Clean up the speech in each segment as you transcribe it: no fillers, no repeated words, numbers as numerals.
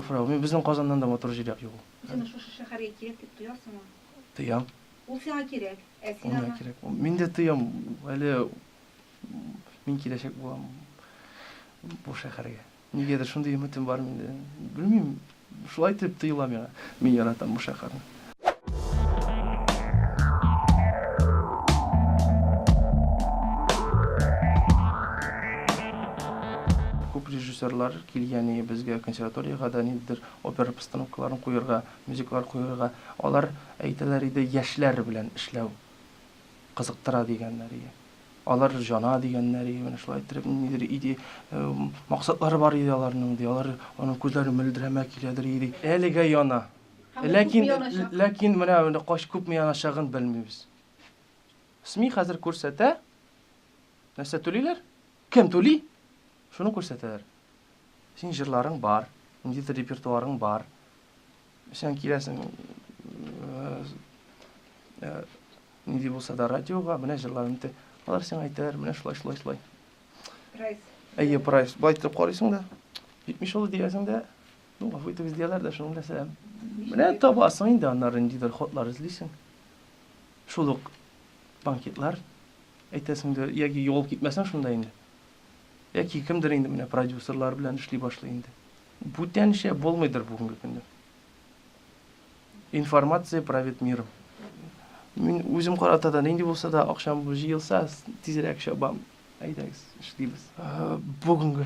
Фрау, мен біздің Қазаннан да мотор жирек yok. Sen şu şehre gerek деп duyasın mı? Тыям. O sana gerek. Sen Ona ama керек. Мен де тыям. Әлі мен келешек болам бұл шәһәргә. Нигәдер шундый үмітім бар менде. Білмеймін. Шулай итеп тыйыла миңа. Мен яратам бұл шәһәрне. Күп режиссерлар килгән безгә консерваториягә да нидер опера постановкаларын куярга, мюзиклар куярга. Алар әйтәләр иде яшьләр белән эшләү кызыктыра дигәннәр иде. Алар жана дигәннәр иде. Менә шулай итеп нидер иде максатлары бар иде аларның. Алар аның күзләре мөлдерәмә киләдер иде. Әлегә яна. Ләкин менә каш күпме янашагын белмибез. Сми хәзер күрсәтә. Нәрсә түлиләр? Кем түли? Шуны күрсәтәләр. Син җырларың бар, нидер репертуарың бар. Сен киләсең нидер булса да радиога, менә җырларың ите. Алар сиңа әйтәләр, менә шулай. Прайс. Әйе, прайс. Байтып карыйсың да. 70 ул диярсең дә. Ну, гафу итегез дияләр дә шуны беләсәм. Менә табасың инде аннары нидер хотлар эзлисең. Шул ук банкетлар әйтәсең дә, яки юл китмәсәң шунда инде. Яки кемдер инде менә продюсерлар белән эшли башлый инде. Бу тәншә булмыйдыр бүгенге көндә. Информация правит миром. Мин үзем каратадан инде булса да акчам бу җыелса, тизрәк чабам. Әйдәгез, эшлибез. Бүгенге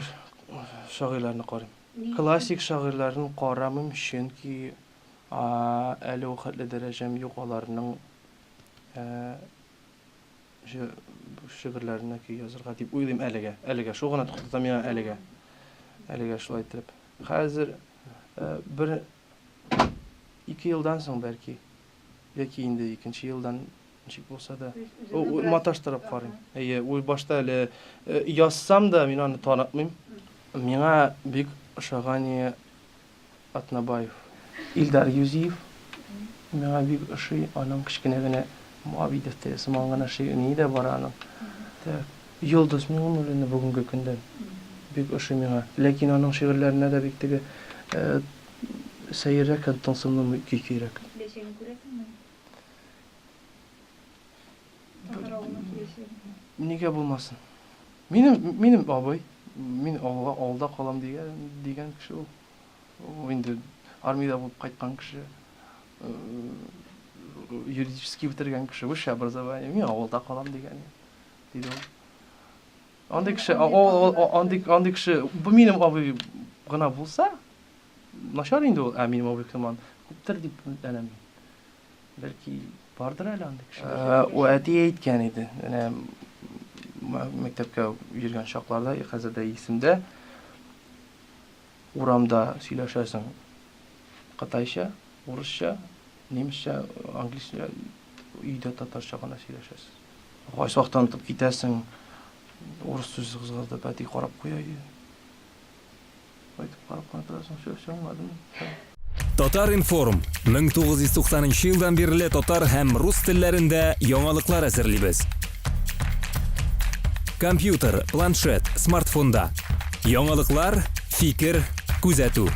шагыйрьләрне карыйм. Классик шагыйрьләрне карамым, чөнки әле о хәтле дәрәҗәм юк аларның шигырьләрне язарга дип уйлыйм әлегә. Шу гына туктатам миңа әлегә. Әлегә шулай итеп. Хәзер 1-2 елдан соң бәлки, яки инде 2нче елдан ничек булса да, маташтырып карыйм. Әйе, ул башта әле язсам да мин аны танытмыйм. Миңа бик ошаган Атнабаев, Илдар Юзиев. Миңа бик ошый аның кичкенә генә Мави дәфтәре сыман гына шигыни дә бар аның. Йолдыз Миңнуллина бүгенге көндә бик ошый миңа. Ләкин аның шигырьләренә дә бик теге сәйрәк тансымлы кирәк. Киләчәген күрәсеңме? Нигә булмасын? Минем абый, мин алда калам дигән кеше ул. Инде армиядә булып кайткан кеше. Юридически битергән кеше, высшее образование. Мин авылда калам дигән диде ул. Андый кеше, бу минем абый гына булса, начар инде ул, минем абый коман күптер дип әнәм. Бәлки бардыр әле андый кеше. О әти әйткән иде. Менә мәктәпкә йөргән чакларда, хәзер дә исемдә, урамда сөйләшәсең кытайча, урысча, немецчә, англисча, өйдә татарча гына сөйләшәсез. Кайсы вакыттан тып китәсең, урыс сүз кызгырда бәти карап куя иде. Айтып карап торасың, шуңладым. Татар Информ 1990 елдан бирле татар һәм рус телләрендә яңалыклар әзерлибез. Компьютер, планшет, смартфонда. Яңалыклар, фикер, күзәтү.